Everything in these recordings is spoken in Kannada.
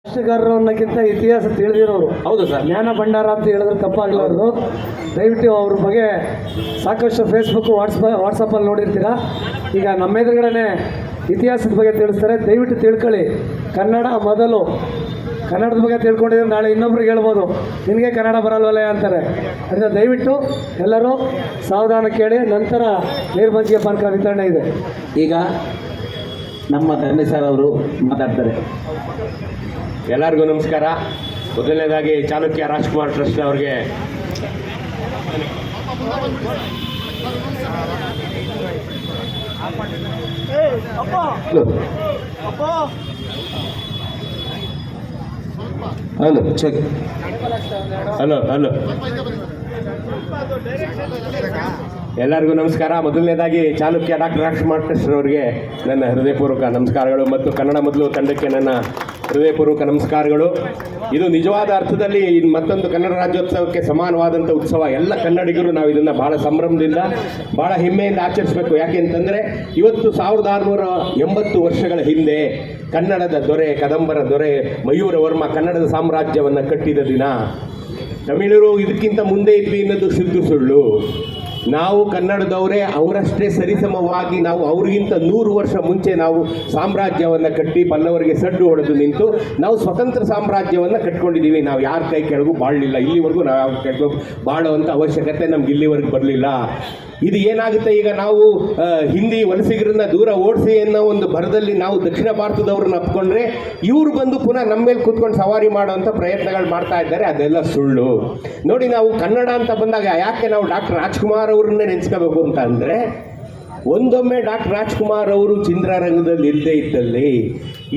ರಾಷ್ಟ್ರಗಾರರು ಅನ್ನೋಕ್ಕಿಂತ ಇತಿಹಾಸ ತಿಳಿದಿರೋರು. ಹೌದು ಸರ್. ಜ್ಞಾನ ಭಂಡಾರ ಅಂತ ಹೇಳಿದ್ರೆ ತಪ್ಪಾಗಲಾರ್ದು. ದಯವಿಟ್ಟು ಅವ್ರ ಬಗ್ಗೆ ಸಾಕಷ್ಟು ಫೇಸ್ಬುಕ್ ವಾಟ್ಸಪ್ಪಲ್ಲಿ ನೋಡಿರ್ತೀರ. ಈಗ ನಮ್ಮ ಎದುರುಗಡೆ ಇತಿಹಾಸದ ಬಗ್ಗೆ ತಿಳಿಸ್ತಾರೆ. ದಯವಿಟ್ಟು ತಿಳ್ಕೊಳ್ಳಿ. ಕನ್ನಡ ಮೊದಲು. ಕನ್ನಡದ ಬಗ್ಗೆ ತಿಳ್ಕೊಂಡಿದ್ರೆ ನಾಳೆ ಇನ್ನೊಬ್ರಿಗೆ ಹೇಳ್ಬೋದು ನಿನಗೆ ಕನ್ನಡ ಬರಲ್ವಲ್ಲ ಅಂತಾರೆ. ಅದರಿಂದ ದಯವಿಟ್ಟು ಎಲ್ಲರೂ ಸಾವಧಾನ ಕೇಳಿ. ನಂತರ ನೀರ್ಮಜ್ಜಿಗೆ ಪಾನಕ ವಿತರಣೆ ಇದೆ. ಈಗ ನಮ್ಮ ಧನ್ಯ ಸರ್ ಅವರು ಮಾತಾಡ್ತಾರೆ. ಎಲ್ಲರಿಗೂ ನಮಸ್ಕಾರ. ಮೊದಲನೇದಾಗಿ ಚಾಲುಕ್ಯ ರಾಜ್ಕುಮಾರ್ ಟ್ರಸ್ಟ್ ಅವ್ರಿಗೆ ಹಲೋ ಚೆಕ್ ಹಲೋ ಎಲ್ಲರಿಗೂ ನಮಸ್ಕಾರ. ಮೊದಲನೇದಾಗಿ ಚಾಲುಕ್ಯ ಡಾಕ್ಟರ್ ರಾಜ್ಕುಮಾರ್ ಟ್ರಸ್ಟ್ ಅವರಿಗೆ ನನ್ನ ಹೃದಯಪೂರ್ವಕ ನಮಸ್ಕಾರಗಳು ಮತ್ತು ಕನ್ನಡ ಮೊದಲು ತಂಡಕ್ಕೆ ನನ್ನ ಹೃದಯಪೂರ್ವಕ ನಮಸ್ಕಾರಗಳು. ಇದು ನಿಜವಾದ ಅರ್ಥದಲ್ಲಿ ಮತ್ತೊಂದು ಕನ್ನಡ ರಾಜ್ಯೋತ್ಸವಕ್ಕೆ ಸಮಾನವಾದಂಥ ಉತ್ಸವ. ಎಲ್ಲ ಕನ್ನಡಿಗರು ನಾವು ಇದನ್ನು ಭಾಳ ಸಂಭ್ರಮದಿಂದ ಭಾಳ ಹೆಮ್ಮೆಯಿಂದ ಆಚರಿಸಬೇಕು. ಯಾಕೆ ಅಂತಂದರೆ ಇವತ್ತು 1680 ವರ್ಷಗಳ ಹಿಂದೆ ಕನ್ನಡದ ದೊರೆ, ಕದಂಬರ ದೊರೆ ಮಯೂರ ವರ್ಮ ಕನ್ನಡದ ಸಾಮ್ರಾಜ್ಯವನ್ನು ಕಟ್ಟಿದ ದಿನ. ತಮಿಳರು ಇದಕ್ಕಿಂತ ಮುಂದೆ ಇದ್ವಿ ಅನ್ನೋದು ಶುದ್ಧ ಸುಳ್ಳು. ನಾವು ಕನ್ನಡದವರೇ, ಅವರಷ್ಟೇ ಸರಿಸಮವಾಗಿ ನಾವು ಅವ್ರಿಗಿಂತ 100 ವರ್ಷ ಮುಂಚೆ ನಾವು ಸಾಮ್ರಾಜ್ಯವನ್ನು ಕಟ್ಟಿ ಪಲ್ಲವರಿಗೆ ಸಡ್ಡು ಹೊಡೆದು ನಿಂತು ನಾವು ಸ್ವತಂತ್ರ ಸಾಮ್ರಾಜ್ಯವನ್ನು ಕಟ್ಕೊಂಡಿದ್ದೀವಿ. ನಾವು ಯಾರ ಕೈ ಕೆಳಗೂ ಬಾಳಲಿಲ್ಲ. ಇಲ್ಲಿವರೆಗೂ ನಾವು ಕೆಳಗೂ ಬಾಳುವಂಥ ಅವಶ್ಯಕತೆ ನಮ್ಗೆ ಇಲ್ಲಿವರೆಗೂ ಬರಲಿಲ್ಲ. ಇದು ಏನಾಗುತ್ತೆ, ಈಗ ನಾವು ಹಿಂದಿ ವಲಸಿಗರನ್ನ ದೂರ ಓಡಿಸಿ ಅನ್ನೋ ಒಂದು ಭರದಲ್ಲಿ ನಾವು ದಕ್ಷಿಣ ಭಾರತದವ್ರನ್ನ ಅಪ್ಕೊಂಡ್ರೆ ಇವರು ಬಂದು ಪುನಃ ನಮ್ಮ ಮೇಲೆ ಕೂತ್ಕೊಂಡು ಸವಾರಿ ಮಾಡುವಂಥ ಪ್ರಯತ್ನಗಳು ಮಾಡ್ತಾ ಇದ್ದಾರೆ. ಅದೆಲ್ಲ ಸುಳ್ಳು. ನೋಡಿ, ನಾವು ಕನ್ನಡ ಅಂತ ಬಂದಾಗ ಯಾಕೆ ನಾವು ಡಾಕ್ಟರ್ ರಾಜ್ಕುಮಾರ್ ಅವ್ರನ್ನೇ ನೆನೆಸ್ಕೋಬೇಕು ಅಂತ ಅಂದರೆ, ಒಂದೊಮ್ಮೆ ಡಾಕ್ಟರ್ ರಾಜ್ಕುಮಾರ್ ಅವರು ಚಿತ್ರರಂಗದಲ್ಲಿ ಇಲ್ಲದೇ ಇದ್ದಲ್ಲಿ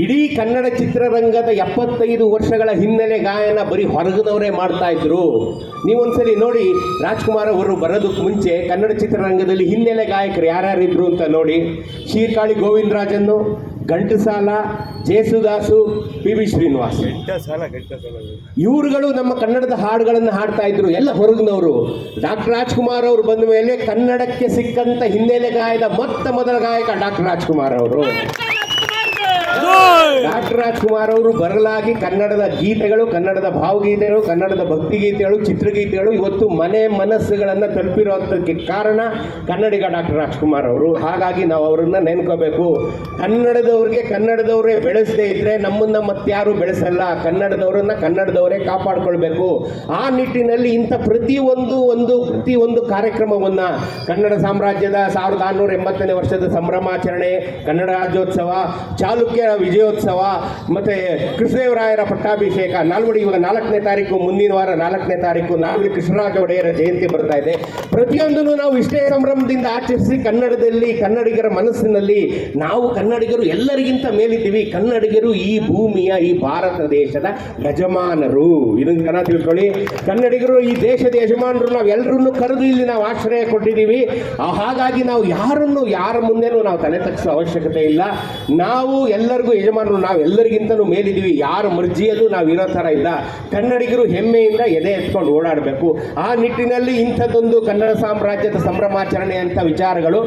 ಇಡೀ ಕನ್ನಡ ಚಿತ್ರರಂಗದ 75 ವರ್ಷಗಳ ಹಿನ್ನೆಲೆ ಗಾಯನ ಬರೀ ಹೊರಗದವರೇ ಮಾಡ್ತಾ ಇದ್ರು. ನೀವೊಂದ್ಸಲಿ ನೋಡಿ, ರಾಜ್ಕುಮಾರ್ ಅವರು ಬರೋದಕ್ಕೆ ಮುಂಚೆ ಕನ್ನಡ ಚಿತ್ರರಂಗದಲ್ಲಿ ಹಿನ್ನೆಲೆ ಗಾಯಕರು ಯಾರ್ಯಾರಿದ್ರು ಅಂತ ನೋಡಿ. ಶೀರ್ಕಾಳಿ ಗೋವಿಂದರಾಜನ್ನು, ಘಂಟಸಾಲ, ಜೇಸುದಾಸು, ಪಿ.ಬಿ. ಶ್ರೀನಿವಾಸ್, ಇವರುಗಳು ನಮ್ಮ ಕನ್ನಡದ ಹಾಡುಗಳನ್ನು ಹಾಡ್ತಾ ಇದ್ರು. ಎಲ್ಲ ಹೊರಗಿನವರು. ಡಾಕ್ಟರ್ ರಾಜ್ಕುಮಾರ್ ಅವರು ಬಂದ ಮೇಲೆ ಕನ್ನಡಕ್ಕೆ ಸಿಕ್ಕಂತ ಹಿನ್ನೆಲೆ ಗಾಯದ ಮೊದಲ ಗಾಯಕ ಡಾಕ್ಟರ್ ರಾಜ್ಕುಮಾರ್ ಅವರು. ಡಾಕ್ಟರ್ ರಾಜ್ಕುಮಾರ್ ಅವರು ಬರಲಾಗಿ ಕನ್ನಡದ ಗೀತೆಗಳು, ಕನ್ನಡದ ಭಾವಗೀತೆಗಳು, ಕನ್ನಡದ ಭಕ್ತಿಗೀತೆಗಳು, ಚಿತ್ರಗೀತೆಗಳು ಇವತ್ತು ಮನೆ ಮನಸ್ಸುಗಳನ್ನು ತಲುಪಿರೋದಕ್ಕೆ ಕಾರಣ ಕನ್ನಡಿಗ ಡಾಕ್ಟರ್ ರಾಜ್ಕುಮಾರ್ ಅವರು. ಹಾಗಾಗಿ ನಾವು ಅವರನ್ನ ನೆನ್ಕೋಬೇಕು. ಕನ್ನಡದವ್ರಿಗೆ ಕನ್ನಡದವರೇ ಬೆಳೆಸದೇ ಇದ್ರೆ ನಮ್ಮನ್ನ ಮತ್ತಾರು ಬೆಳೆಸಲ್ಲ. ಕನ್ನಡದವರೇ ಕಾಪಾಡ್ಕೊಳ್ಬೇಕು. ಆ ನಿಟ್ಟಿನಲ್ಲಿ ಇಂಥ ಪ್ರತಿಯೊಂದು ಕಾರ್ಯಕ್ರಮವನ್ನು ಕನ್ನಡ ಸಾಮ್ರಾಜ್ಯದ 1680ನೇ ವರ್ಷದ ಸಂಭ್ರಮಾಚರಣೆ, ಕನ್ನಡ ರಾಜ್ಯೋತ್ಸವ, ಚಾಲುಕ್ಯ ವಿಜಯೋತ್ಸವ ಮತ್ತು ಕೃಷ್ಣದೇವರಾಯರ ಪಟ್ಟಾಭಿಷೇಕ, ನಾಲ್ವಡಿ ಇವಾಗ 4ನೇ ತಾರೀಕು, ಮುಂದಿನ ವಾರ 4ನೇ ತಾರೀಕು ನಾಲ್ವಡಿ ಕೃಷ್ಣರಾಜ ಒಡೆಯರ ಜಯಂತಿ ಬರ್ತಾ ಇದೆ. ಪ್ರತಿಯೊಂದನ್ನು ನಾವು ಇಷ್ಟೇ ಸಂಭ್ರಮದಿಂದ ಆಚರಿಸಿ ಕನ್ನಡದಲ್ಲಿ, ಕನ್ನಡಿಗರ ಮನಸ್ಸಿನಲ್ಲಿ ನಾವು ಕನ್ನಡಿಗರು ಎಲ್ಲರಿಗಿಂತ ಮೇಲಿದ್ದೀವಿ. ಕನ್ನಡಿಗರು ಈ ಭೂಮಿಯ, ಈ ಭಾರತ ದೇಶದ ಯಜಮಾನರು. ಇದನ್ನು ಚೆನ್ನಾಗಿ ತಿಳ್ಕೊಳ್ಳಿ. ಕನ್ನಡಿಗರು ಈ ದೇಶದ ಯಜಮಾನರು. ನಾವು ಎಲ್ಲರನ್ನು ಕರೆದು ಇಲ್ಲಿ ನಾವು ಆಶ್ರಯ ಕೊಟ್ಟಿದ್ದೀವಿ. ಹಾಗಾಗಿ ನಾವು ಯಾರ ಮುಂದೆನೂ ನಾವು ತಲೆ ತಗ್ಗಿಸೋ ಅವಶ್ಯಕತೆ ಇಲ್ಲ. ನಾವು ಎಲ್ಲರಿಗೂ ಯಜಮಾನರು. ನಾವು ಎಲ್ಲರಿಗಿಂತಲೂ ಮೇಲಿದ್ದೀವಿ. ಯಾರ ಮರ್ಜಿಯಲ್ಲೂ ನಾವು ಇರೋ ಥರ ಇಲ್ಲ. ಕನ್ನಡಿಗರು ಹೆಮ್ಮೆಯಿಂದ ಎದೆ ಎತ್ಕೊಂಡು ಓಡಾಡಬೇಕು. ಆ ನಿಟ್ಟಿನಲ್ಲಿ ಇಂಥದ್ದೊಂದು ಕನ್ನಡ ಸಾಮ್ರಾಜ್ಯದ ಸಂಭ್ರಮಾಚರಣೆ ಅಂತ ವಿಚಾರಗಳು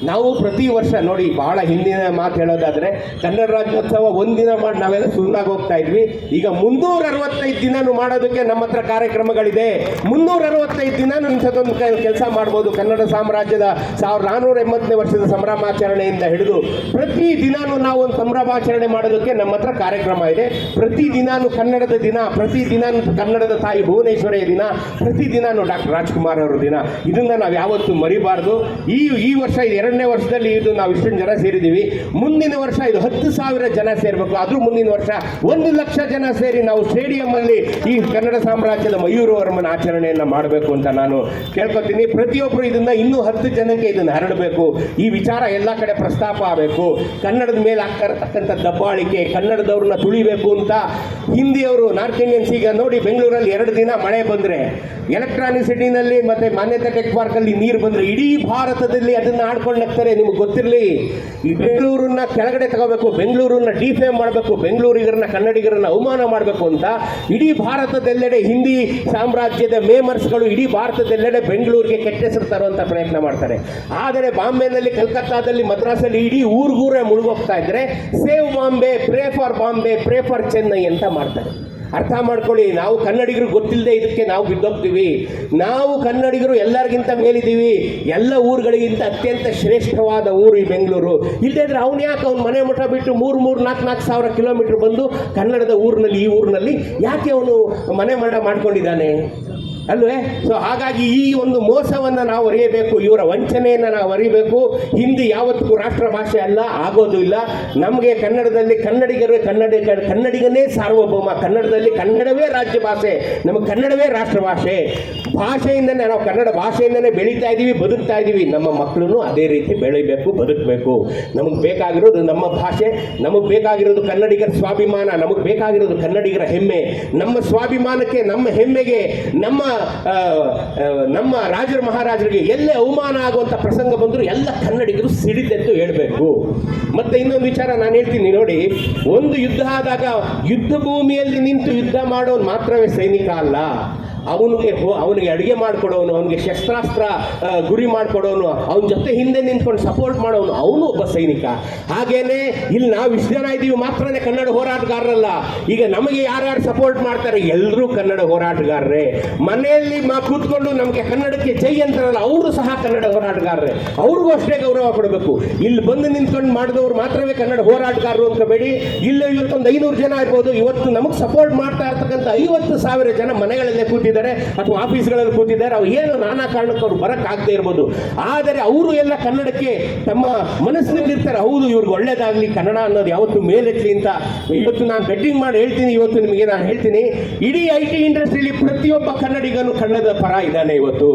ನಾವು ಪ್ರತಿ ವರ್ಷ ನೋಡಿ. ಬಹಳ ಹಿಂದಿನ ಮಾತು ಹೇಳೋದಾದರೆ ಕನ್ನಡ ರಾಜ್ಯೋತ್ಸವ ಒಂದಿನ ಮಾಡಿ ನಾವೆಲ್ಲ ಸುಳ್ಳಾಗಿ ಹೋಗ್ತಾ ಇದ್ವಿ. ಈಗ 365 ದಿನನೂ ಮಾಡೋದಕ್ಕೆ ನಮ್ಮ ಹತ್ರ ಕಾರ್ಯಕ್ರಮಗಳಿದೆ. 365 ದಿನನೂ ಇಂಥದ್ದೊಂದು ಕೆಲಸ ಮಾಡ್ಬೋದು. ಕನ್ನಡ ಸಾಮ್ರಾಜ್ಯದ 1480ನೇ ವರ್ಷದ ಸಂಭ್ರಮಾಚರಣೆಯಿಂದ ಹಿಡಿದು ಪ್ರತಿ ದಿನಾನು ನಾವು ಒಂದು ಸಂಭ್ರಮಾಚರಣೆ ಮಾಡೋದಕ್ಕೆ ನಮ್ಮ ಹತ್ರ ಕಾರ್ಯಕ್ರಮ ಇದೆ. ಪ್ರತಿ ದಿನಾನು ಕನ್ನಡದ ದಿನ, ಪ್ರತಿ ದಿನಾನು ಕನ್ನಡದ ತಾಯಿ ಭುವನೇಶ್ವರಿಯ ದಿನ, ಪ್ರತಿ ದಿನಾನು ಡಾಕ್ಟರ್ ರಾಜ್ಕುಮಾರ್ ಅವರ ದಿನ. ಇದನ್ನ ನಾವು ಯಾವತ್ತೂ ಮರಿಬಾರ್ದು. ಈ ವರ್ಷ ಇದು 2ನೇ ವರ್ಷದಲ್ಲಿ ಇದು ನಾವು ಇಷ್ಟೊಂದು ಜನ ಸೇರಿದ್ದೀವಿ. ಮುಂದಿನ ವರ್ಷ ಇದು 10,000 ಜನ ಸೇರಬೇಕು. ಅದ್ರ ಮುಂದಿನ ವರ್ಷ 1,00,000 ಜನ ಸೇರಿ ನಾವು ಸ್ಟೇಡಿಯಂ ಅಲ್ಲಿ ಈ ಕನ್ನಡ ಸಾಮ್ರಾಜ್ಯದ ಮಯೂರ ವರ್ಮನ ಆಚರಣೆಯನ್ನು ಮಾಡಬೇಕು ಅಂತ ನಾನು ಕೇಳ್ಕೊತೀನಿ. ಪ್ರತಿಯೊಬ್ಬರು ಇದನ್ನ ಇನ್ನೂ 10 ಜನಕ್ಕೆ ಇದನ್ನು ಹರಡಬೇಕು. ಈ ವಿಚಾರ ಎಲ್ಲ ಕಡೆ ಪ್ರಸ್ತಾಪ ಆಗಬೇಕು. ಕನ್ನಡದ ಮೇಲೆ ಆಗ್ತಾ ಇರತಕ್ಕಂಥ ದಬ್ಬಾಳಿಕೆ, ಕನ್ನಡದವ್ರನ್ನ ತುಳಿಬೇಕು ಅಂತ ಹಿಂದಿಯವರು, ನಾರ್ತ್ ಇಂಡಿಯನ್ಸ್, ಈಗ ನೋಡಿ ಬೆಂಗಳೂರಲ್ಲಿ 2 ದಿನ ಮಳೆ ಬಂದರೆ, ಎಲೆಕ್ಟ್ರಾನಿಕ್ ಸಿಟಿನಲ್ಲಿ ಮತ್ತೆ ಮಾನ್ಯತೆ ಟೆಕ್ ಪಾರ್ಕಲ್ಲಿ ನೀರು ಬಂದರೆ ಇಡೀ ಭಾರತದಲ್ಲಿ ಅದನ್ನು ಆಡ್ಕೊಂಡು ನಗ್ತಾರೆ. ನಿಮ್ಗೆ ಗೊತ್ತಿರಲಿ, ಈ ಬೆಂಗಳೂರನ್ನ ಕೆಳಗಡೆ ತಗೋಬೇಕು, ಬೆಂಗಳೂರನ್ನ ಡಿಫೇಮ್ ಮಾಡಬೇಕು, ಬೆಂಗಳೂರಿಗರನ್ನ, ಕನ್ನಡಿಗರನ್ನ ಅವಮಾನ ಮಾಡಬೇಕು ಅಂತ ಇಡೀ ಭಾರತದೆಲ್ಲೆಡೆ ಹಿಂದಿ ಸಾಮ್ರಾಜ್ಯದ ಮೇಮರ್ಸ್ಗಳು ಇಡೀ ಭಾರತದೆಲ್ಲೆಡೆ ಬೆಂಗಳೂರಿಗೆ ಕೆಟ್ಟ ಹೆಸರು ತರುವಂಥ ಪ್ರಯತ್ನ ಮಾಡ್ತಾರೆ. ಆದರೆ ಬಾಂಬೆನಲ್ಲಿ, ಕಲ್ಕತ್ತಾದಲ್ಲಿ, ಮದ್ರಾಸಲ್ಲಿ ಇಡೀ ಊರ್ಗೂರೇ ಮುಳುಗೋಗ್ತಾ ಇದ್ರೆ save Bombay, pray for Chennai ಅಂತ ಮಾಡ್ತಾರೆ. ಅರ್ಥ ಮಾಡ್ಕೊಳ್ಳಿ, ನಾವು ಕನ್ನಡಿಗರು ಗೊತ್ತಿಲ್ಲದೆ ಇದಕ್ಕೆ ನಾವು ಬಿದ್ದೋಗ್ತೀವಿ. ನಾವು ಕನ್ನಡಿಗರು ಎಲ್ಲರಿಗಿಂತ ಮೇಲಿದ್ದೀವಿ. ಎಲ್ಲ ಊರುಗಳಿಗಿಂತ ಅತ್ಯಂತ ಶ್ರೇಷ್ಠವಾದ ಊರು ಈ ಬೆಂಗಳೂರು. ಇಲ್ಲದೇ ಇದ್ರೆ ಅವ್ನು ಯಾಕೆ ಅವ್ನು ಮನೆ ಮಠ ಬಿಟ್ಟು 3,000-4,000 ಸಾವಿರ ಕಿಲೋಮೀಟರ್ ಬಂದು ಕನ್ನಡದ ಊರಿನಲ್ಲಿ, ಈ ಊರಿನಲ್ಲಿ ಯಾಕೆ ಅವನು ಮನೆ ಮಠ ಮಾಡ್ಕೊಂಡಿದ್ದಾನೆ ಅಲ್ವೇ? ಸೊ ಹಾಗಾಗಿ ಈ ಒಂದು ಮೋಸವನ್ನು ನಾವು ಅರಿಯಬೇಕು, ಇವರ ವಂಚನೆಯನ್ನು ನಾವು ಅರಿಯಬೇಕು. ಹಿಂದಿ ಯಾವತ್ತಿಗೂ ರಾಷ್ಟ್ರ ಭಾಷೆ ಅಲ್ಲ, ಆಗೋದು ಇಲ್ಲ. ನಮಗೆ ಕನ್ನಡದಲ್ಲಿ ಕನ್ನಡಿಗನೇ ಸಾರ್ವಭೌಮ, ಕನ್ನಡದಲ್ಲಿ ಕನ್ನಡವೇ ರಾಜ್ಯ ಭಾಷೆ, ನಮಗೆ ಕನ್ನಡವೇ ರಾಷ್ಟ್ರ ಭಾಷೆ. ಭಾಷೆಯಿಂದನೇ ನಾವು ಕನ್ನಡ ಭಾಷೆಯಿಂದನೇ ಬೆಳೀತಾ ಇದ್ದೀವಿ, ಬದುಕ್ತಾ ಇದ್ದೀವಿ. ನಮ್ಮ ಮಕ್ಕಳು ಅದೇ ರೀತಿ ಬೆಳಿಬೇಕು, ಬದುಕಬೇಕು. ನಮಗೆ ಬೇಕಾಗಿರೋದು ನಮ್ಮ ಭಾಷೆ, ನಮಗೆ ಬೇಕಾಗಿರೋದು ಕನ್ನಡಿಗರ ಸ್ವಾಭಿಮಾನ, ನಮಗೆ ಬೇಕಾಗಿರೋದು ಕನ್ನಡಿಗರ ಹೆಮ್ಮೆ. ನಮ್ಮ ಸ್ವಾಭಿಮಾನಕ್ಕೆ, ನಮ್ಮ ಹೆಮ್ಮೆಗೆ, ನಮ್ಮ ರಾಜರ ಮಹಾರಾಜರಿಗೆ ಎಲ್ಲೇ ಅವಮಾನ ಆಗುವಂಥ ಪ್ರಸಂಗ ಬಂದರೂ ಎಲ್ಲ ಕನ್ನಡಿಗರು ಸಿಡಿದೆದ್ದು ಹೇಳಬೇಕು. ಮತ್ತೆ ಇನ್ನೊಂದು ವಿಚಾರ ನಾನು ಹೇಳ್ತೀನಿ ನೋಡಿ, ಒಂದು ಯುದ್ಧ ಆದಾಗ ಯುದ್ಧ ಭೂಮಿಯಲ್ಲಿ ನಿಂತು ಯುದ್ಧ ಮಾಡೋನು ಮಾತ್ರವೇ ಸೈನಿಕ ಅಲ್ಲ, ಅವನಿಗೆ ಅಡುಗೆ ಮಾಡಿಕೊಡೋನು, ಅವನಿಗೆ ಶಸ್ತ್ರಾಸ್ತ್ರ ಗುರಿ ಮಾಡಿಕೊಡೋನು, ಅವನ ಜೊತೆ ಹಿಂದೆ ನಿಂತ್ಕೊಂಡು ಸಪೋರ್ಟ್ ಮಾಡೋನು, ಅವನು ಒಬ್ಬ ಸೈನಿಕ. ಹಾಗೇನೆ ಇಲ್ಲಿ ನಾವು ಇಷ್ಟು ಜನ ಇದ್ದೀವಿ ಮಾತ್ರನೇ ಕನ್ನಡ ಹೋರಾಟಗಾರರಲ್ಲ. ಈಗ ನಮಗೆ ಯಾರ್ಯಾರು ಸಪೋರ್ಟ್ ಮಾಡ್ತಾರೆ ಎಲ್ಲರೂ ಕನ್ನಡ ಹೋರಾಟಗಾರರೇ. ಮನೆಯಲ್ಲಿ ಕೂತ್ಕೊಂಡು ನಮಗೆ ಕನ್ನಡಕ್ಕೆ ಜೈ ಅಂತಾರಲ್ಲ, ಅವರು ಸಹ ಕನ್ನಡ ಹೋರಾಟಗಾರರೇ, ಅವ್ರಿಗೂ ಅಷ್ಟೇ ಗೌರವ ಕೊಡಬೇಕು. ಇಲ್ಲಿ ಬಂದು ನಿಂತ್ಕೊಂಡು ಮಾಡಿದವರು ಮಾತ್ರವೇ ಕನ್ನಡ ಹೋರಾಟಗಾರರು ಅನ್ಕೋಬೇಡಿ. ಇಲ್ಲ ಇವತ್ತೊಂದು 500 ಜನ ಇರ್ಬೋದು, ಇವತ್ತು ನಮಗೆ ಸಪೋರ್ಟ್ ಮಾಡ್ತಾ ಇರ್ತಕ್ಕಂಥ 50,000 ಜನ ಮನೆಗಳಲ್ಲೇ ಕೂತಿದ್ದಾರೆ ಅಥವಾ ಆಫೀಸ್ಗಳಲ್ಲಿ ಕೂತಿದ್ದಾರೆ. ಅವ್ರು ಏನು ನಾನಾ ಕಾರಣಕ್ಕೆ ಅವ್ರು ಬರಕ್ಕಾಗದೇ ಇರ್ಬೋದು, ಆದರೆ ಅವರು ಎಲ್ಲ ಕನ್ನಡಕ್ಕೆ ತಮ್ಮ ಮನಸ್ಸಿನಲ್ಲಿ ಇರ್ತಾರೆ. ಹೌದು, ಇವ್ರಿಗೆ ಒಳ್ಳೇದಾಗಲಿ, ಕನ್ನಡ ಅನ್ನೋದು ಯಾವತ್ತು ಮೇಲೆತ್ತಲಿ ಅಂತ ಇವತ್ತು ನಾನು ಬೆಟ್ಟಿಂಗ್ ಮಾಡಿ ಹೇಳ್ತೀನಿ. ಇವತ್ತು ನಿಮಗೆ ನಾನು ಹೇಳ್ತೀನಿ, ಇಡೀ IT ಇಂಡಸ್ಟ್ರಿಯಲ್ಲಿ ಪ್ರತಿಯೊಬ್ಬ ಕನ್ನಡಿಗನು ಕನ್ನಡದ ಪರ ಇದ್ದಾನೆ ಇವತ್ತು.